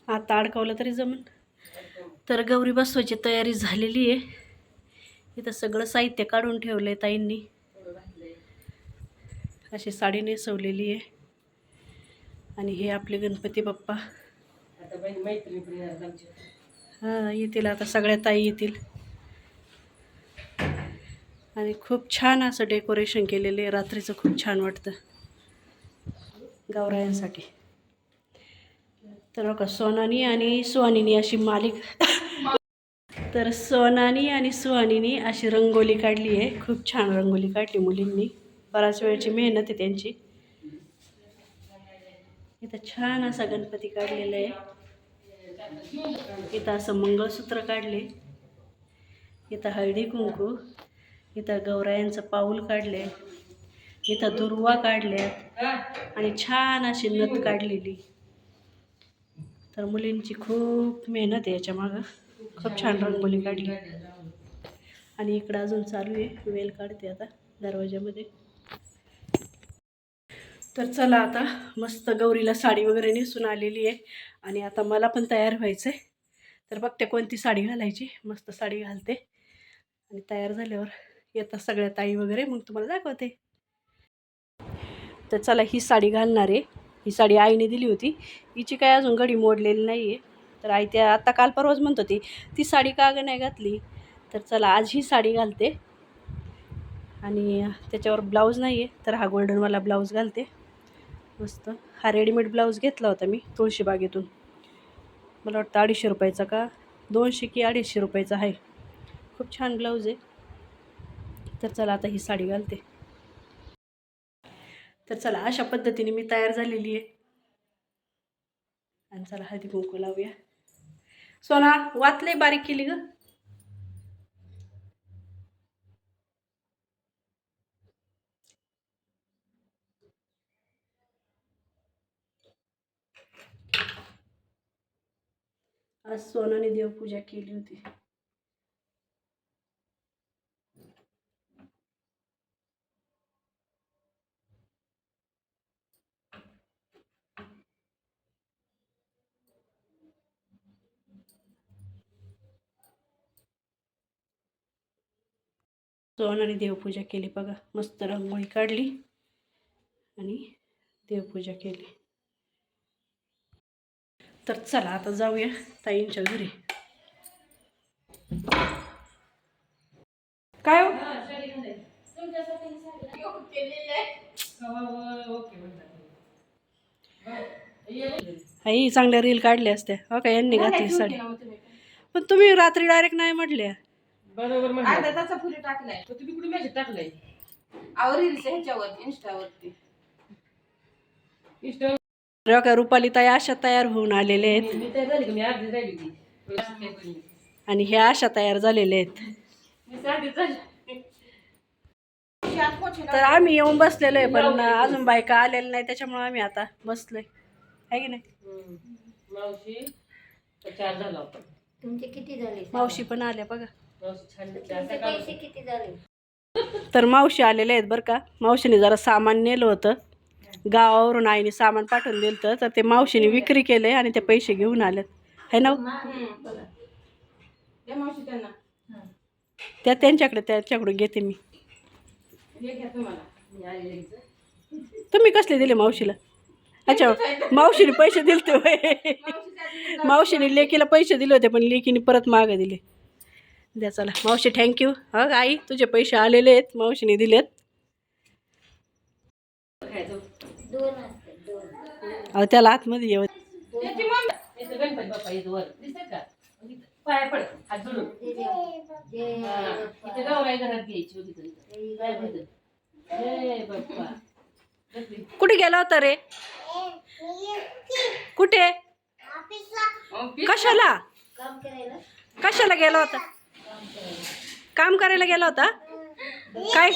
आता अडकवलं तरी जमन. तर गौरी बसवायची तयारी झालेली आहे. इथं सगळं साहित्य काढून ठेवलंय ताईंनी. अशी साडी नेसवलेली आहे. आणि हे आपले गणपती बाप्पा. हां, येतील आता सगळ्या ताई येतील. आणि खूप छान असं डेकोरेशन केलेलं आहे. रात्रीचं खूप छान वाटतं गौरायांसाठी. तर बघा, सोनानी आणि सुहानीनी अशी तर सोनानी आणि सुहानीनी अशी रंगोली काढली आहे. खूप छान रंगोली काढली मुलींनी. बराच वेळची मेहनत आहे त्यांची. इथं छान असा गणपती काढलेला आहे. इथं असं मंगळसूत्र काढले. इथं हळदी कुंकू. इथं गौरायांचं पाऊल काढले. इथं दुर्वा काढले आणि छान अशी नथ काढलेली. तर मुलींची खूप मेहनत आहे याच्या मागं. खूप छान रंगोली काढली. आणि इकडं अजून चालू आहे. वेल काढते आता दरवाजामध्ये. तर चला, आता मस्त गौरीला साडी वगैरे नेसून आलेली आहे. आणि आता मला पण तयार व्हायचं आहे. तर बघते कोणती साडी घालायची. मस्त साडी घालते आणि तयार झाल्यावर येतात सगळ्या ताई वगैरे, मग तुम्हाला दाखवते. तर चला, ही साडी घालणार आहे. ही साडी आईने दिली होती. हिची काय अजून घडी मोडलेली नाही आहे. तर आई त्या आत्ता काल परवाच म्हणत होती ती साडी का गं नाही घातली. तर चला, आज ही साडी घालते. आणि त्याच्यावर ब्लाऊज नाही आहे, तर हा गोल्डनवाला ब्लाऊज घालते. मस्त हा रेडीमेड ब्लाऊज घेतला होता मी तुळशीबागेतून. मला वाटतं 250 रुपयाचा का 200 की 250 रुपयाचा आहे. खूप छान ब्लाऊज आहे. तर चला, आता ही साडी घालते. तर चला, अशा पद्धतीने मी तयार झालेली आहे. आणि चला, हळदी कुंकू लावूया. सोना, वातले बारीक केली ग. आज सोनाने देवपूजा केली होती. सोनाने देवपूजा केली बघा. मस्त रांगोळी काढली आणि देवपूजा केली. तर चला, आता जाऊया ताईंच्या घरी. काय हो? आई चांगल्या रील काढल्या असत्या. हो का, यांनी घातली साडी. पण तुम्ही रात्री डायरेक्ट नाही म्हटल्या. बरोबर म्हणजे अर्धा तासा फुले टाकलाय. तो तुम्ही कुठे मेसेज टाकलाय? रील्स ह्याच्यावर इंस्टावरती. का रुपाली ताई अशा तयार होऊन आलेले आहेत. मी तयार झाली की मी अर्धी राहिली होती. आणि ह्या अशा तयार झालेले आहेत. मी साडी झाली. तर आम्ही येऊन बसलेलो आहे, पण अजून बायका आलेल्या नाही, त्याच्यामुळे आम्ही आता बसलोय. आहे की नाही मावशी? 4 झाला होता. तुमचे किती झाले? मावशी पण आल्या बघा. मावशी छान पैसे किती झाले? तर मावशी आलेले आहेत बरं का. मावशीने जरा सामान नेलं होतं गावावरून. आईने सामान पाठवून दिलं तर ते मावशीने विक्री केले आणि ते पैसे घेऊन आलेत. है ना? मावशी त्यांना त्या त्यांच्याकडून घेते मी. तुम्ही कसले दिले मावशीला? अच्छा, मावशीने पैसे दिले होते. मावशीने लेकीला पैसे दिले होते, पण लेकीने परत मागे दिले. द्या चला मावशी, थँक्यू. हा आई, तुझे पैसे आलेले आहेत, मावशीने दिलेत. अहो, त्याला आतमध्ये येऊ. गणपती बाप्पा येतो वर दिसत का? पाया पड, हात जोडून. इथे गौराई घरात घ्यायची होती. कुठे गेला होता रे? कुठे? कशाला कशाला गेला होता? काम करायला गेला होता काय?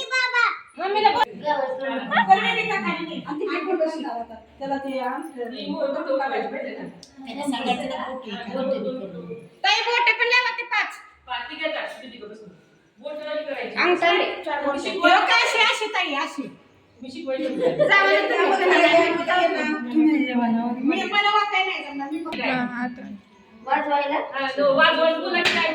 मी शिकवायचं वाजवायला वाजवायचं तुला काय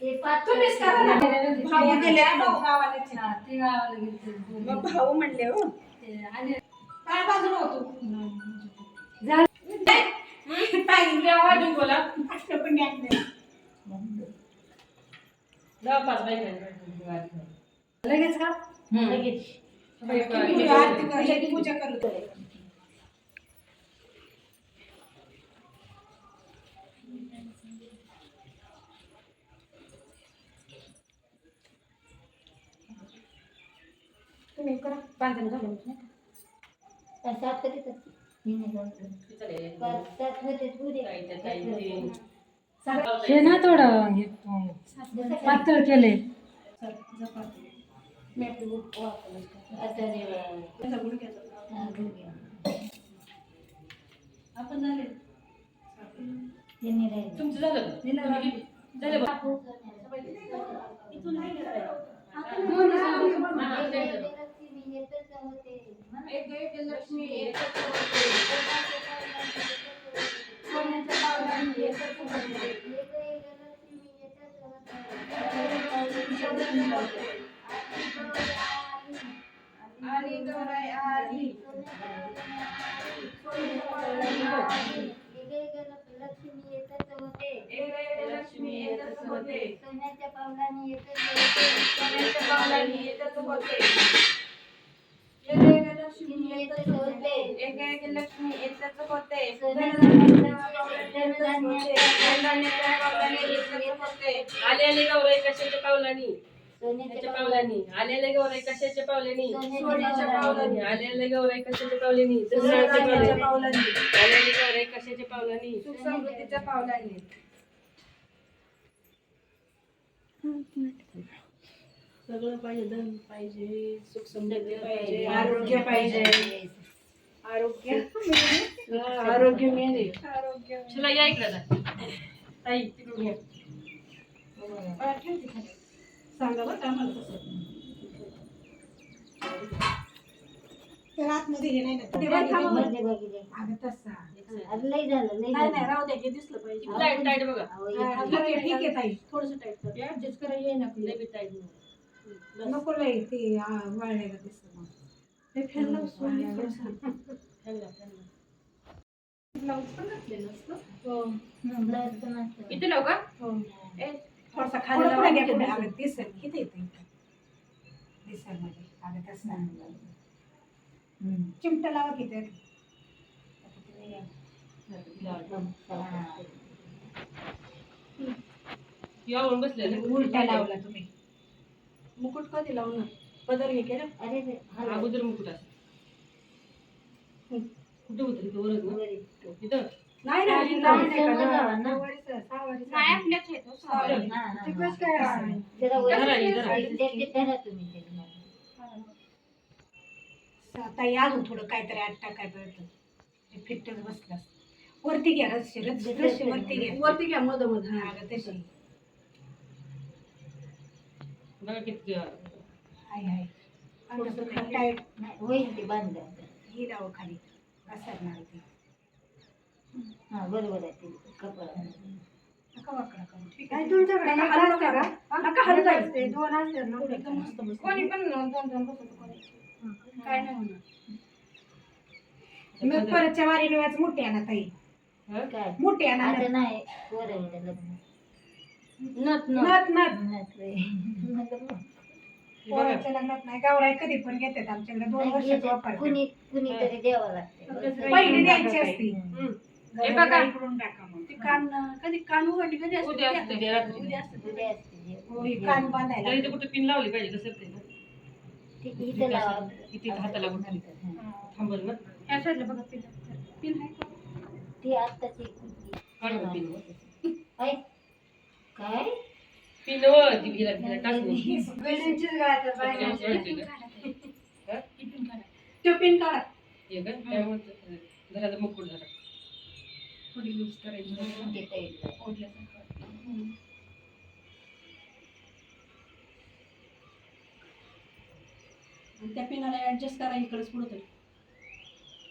ते पाच भाऊ म्हणले हो लगेच का लगेच पूजा करतो तुम्ही करा 5 जण झाले सात कधी करते मी नाही करत. पाच सात होते पुरे हे ना थोडं हे पातळ केले आता आपण झाले तुमचं झालं झालं बघ इथून नाही करायचं. एक एक लक्ष्मी एकच आणि गौराई आली लक्ष्मी येतच होते लक्ष्मी येतच होते सोन्याच्या पावलाने येतच होते सोन्याच्या पावलाने येतच होते लक्ष्मी येतच होते एक एक लक्ष्मी येतच होते धनधान्याच्या पावलाने येतच होते आलेले गौराई कशाच्या पावलानी सोन्याच्या पावलानी आलेले गौराई कशाच्या पावलानी सोन्याच्या पावलानी आलेले गौराई कशाच्या पावलानी सोन्याच्या पावलानी आलेले गौराई कशाच्या पावलानी सुख समृद्धीच्या पावलानी सगळं पाहिजे धन पाहिजे सुख समृद्धी पाहिजे आरोग्य पाहिजे आरोग्य आरोग्य मेन आरोग्य चला या इकडे ताई तिकडून या सांगा बरं का मला तसं त्याला आतमध्ये हे नाही लई झालं लई नाही राहू द्या हे दिसलं पाहिजे टाईट टाईट बघा ठीक आहे ताई थोडंसं टाईट कर ऍडजस्ट करायला येईना लय बी टाईट नको लई ते वाळलेलं दिसतं मग ते फॅन ब्लाऊज पण घातलेलं असतं इथे लावू का थोडासा खाली लावा की पुढे आलं दिसेल किती येते दिसेल मध्ये आलं कसं चिमटा लावा की तरी यावरून बसले उलटा लावला तुम्ही मुकुट कधी लावणार पदर हे केलं अरे अगोदर मुकुट असं कुठे होतं तिथं वरच ना तिथं नाही नाही ताई अजून थोडं काहीतरी आत टाकाय पाहिजे फिट्टच बसला वरती घ्या रस्सी रस्सी वरती घ्या मध तशी बघा किती हाय हाय टाईट होईल ते बांधलं ही लाव खाली घसरणार ती हा बरोबर आहे ते कपडा नका वाकडा करू ठीक आहे तुमच्याकडे नका हलू जायचं दोन असते ना मस्त मस्त कोणी पण दोन दोन बसत कोणी काय नाही होणार मग परतच्या वारीने वाच मोठी आणा ताई हा? काय मोठी आणा आता नाही पोरांचं लग्न नथ नथ नथ नथ रे. नथ. पोराच्या लग्नात नाही गावराई कधी पण घेतात आमच्याकडे 2 नाही वर्षात घेतात. वापरतात कुणी तरी द्यावं लागतं पहिली द्यायची असती हम्म. हे बघा. करून टाका मग ती कान कधी कान उघडली कधी असते उद्या असते, उद्या रात्री. उद्या असते. उद्या असते जेवण. हो, ही कान बांधायला तरी ते कुठे पिन लावली पाहिजे कसं ते ना ते इथं लावा. इथे हाताला गुंतली. हा. थांबल ना ह्या साईडला बघा पिन पिन आहे का? ती आत्ताची काढ गं पिन. काय काय पिन वर ती भिला भिला टाकली. वेळेचीच गायचं बाहेर. हा? तो पिन काढा. हे का? त्यामुळे घराचा मुकुट झाला. थोडी यूज करायची देता येईल. ओढल्यासारखं. आणि त्या पिनाला ऍडजस्ट करा इकडेच पुढे तरी.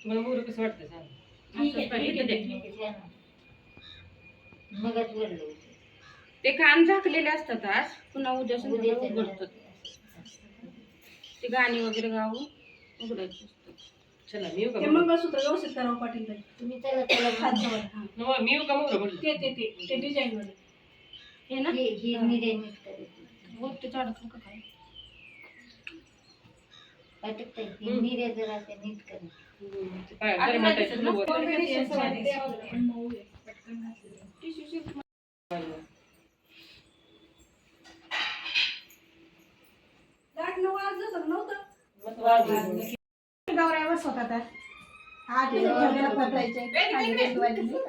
तुम्हाला मोर कसं वाटतं सांग. ठीक आहे, ठीक आहे, ठीक ठीक छान. मगच बोललो ते कान झाकलेले असतात आज पुन्हा उद्या उद्याचं उघडतात. ते गाणी वगैरे गाऊन उघडायचे असतात. चला मी येऊ का ते मोर? मंगळसूत्र व्यवस्थित करावं पाटील ताई. तुम्ही त्याला खालचं वर. हा. नवा, मी येऊ का मोर म्हटलं? ते डिझाईन मध्ये हे ना ही निर्णय करायची हो ते अडकलं का काय? अटकता ही निर्णय जर असे नीट करायची हम्म. ते पाय- बरं म्हणतायचं ना वर. लाट नऊ वाजलं तर नव्हतं. मस्त वाजली. गावराई बसवतात आज. हा ते ठेवलेलं पत्रायचे.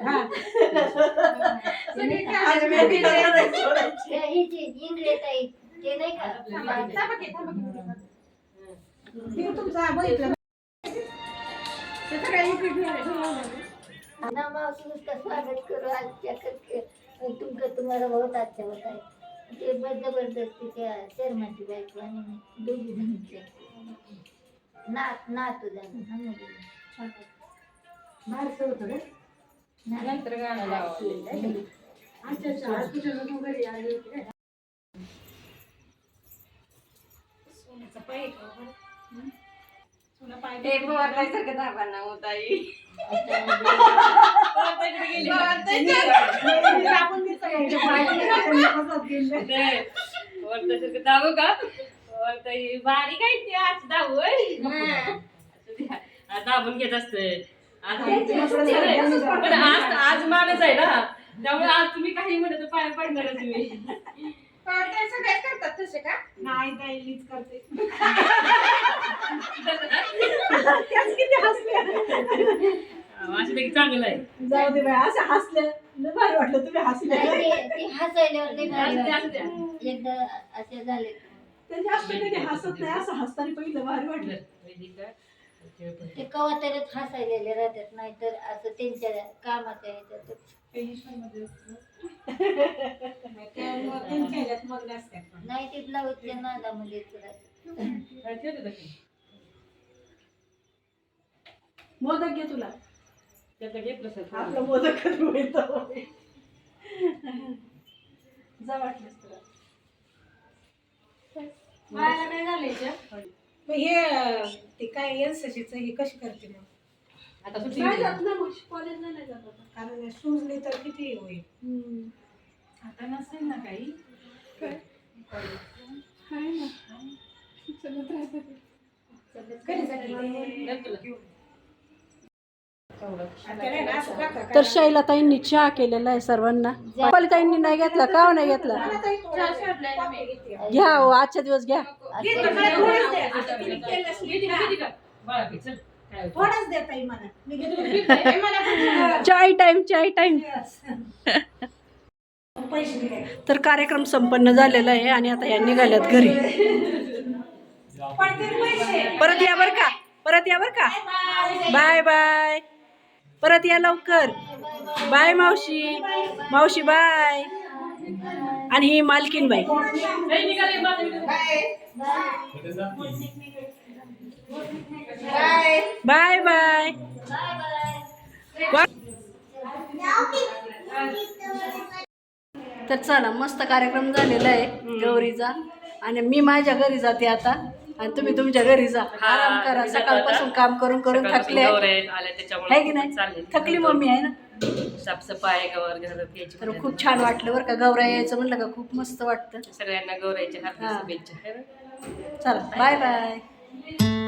हा. आज मेहंदी करायची सोडायची. त्या ही जी इंगळे ताई ते नाही का ते तुमचा बघितलं ते सगळ्या इकडे ना मावशी नुसतं स्वागत करू आजच्या तुमचं तुम्हाला बहुत अच्छा होत आहे ते जबरदस्ती त्या शर्माची बायको आणि मी दोघी जणीचे ना तुझा बाहेरचं होतं रे. नंतर गाणं लावावं. अच्छा अच्छा आज तुझ्या लोक घरी आले होते. सोन्याचा पाय आहे का हो? सोना पाय ते बोलायसारखं दाबांना होत आई. आपण दिसतं का इथे पाय? असंच गेलं. वरच्यासारखं दाबू का? बारीक आहे ती आज दाऊ आज दाबून घेत असते. आज पण पण आज माणूस आहे ना, त्यामुळे आज तुम्ही काही म्हणत पाय पडणार तुम्ही. सगळ्यात करतात तसे का? नाही ताई मीच करते. त्याच किती हसल्या. असं ते चांगलं आहे. जाऊ दे बाई असं हसल्या लय भारी वाटलं तुम्ही हसले. ते हसायल्यावर लई भारी असू द्या, वाटतं. असू द्या. एकदा असे झाले ते जास्त कधी हसत नाही असं हसताना पहिलं भारी वाटलं. वेदिका, ते कवा तरच हसायलेले राहतात नाहीतर असं त्यांच्या कामाच्या ह्याच्यात त्यांच्या ह्याच्यात मग्न असतात पण. नाही ते ब्लाऊजच्या नादामध्ये काय ठेवते तशी? मोदक घे तुला. त्याचा घे प्रसाद. आपलं मोदक कधी होईल जा वाटलंस तुला. बाळाला काय झालंय मग हे ते काय एनसीसीचं हे कशी करते मग आता सुट्टी नाही घेतली. जात ना मग कॉलेजला नाही जात आता. कारण सुजले तर किती होईल आता नसेल ना काही. आहे ना सगळं राहतं. कधी झाली? नाही तुला. त्याला ना असं टाका. तर शैलाताईंनी चहा केलेला आहे सर्वांना. ताईंनी नाही घेतला का नाही घेतला? घ्या हो आजच्या दिवस घ्या. वेदिका, बाळा पी, चल. काय होतं? थोडंच देता येईल मला मी घेतलं. चाय टाइम चाय टाइम. पैसे दिले तर कार्यक्रम संपन्न झालेला आहे आणि आता या निघाल्यात घरी. पडतील पैसे परत या बर का, परत या बर का. Bye bye. परत या लवकर. बाय मावशी. मावशी बाय. आणि ही मालकीन बाई. नाही निघाले, माझं निघालं. Bye bye. तर चला मस्त कार्यक्रम झालेला आहे गौरीचा आणि मी माझ्या घरी जाते आता. आणि तुम्ही तुमच्या घरी जा, आराम करा. घरी जातो सकाळपासून आता. काम करून करून सकाळपासून थकले गौऱ्या आल्या त्याच्यामुळे आहे की नाही? चालले. थकली मम्मी आहे ना. साफसफाई गवर घर यायची तर खूप छान वाटलं बरं का. गौरा यायचं म्हणलं का खूप मस्त वाटतं. सगळ्यांना गौराईच्या हार्दिक हा. शुभेच्छा. चला बाय बाय.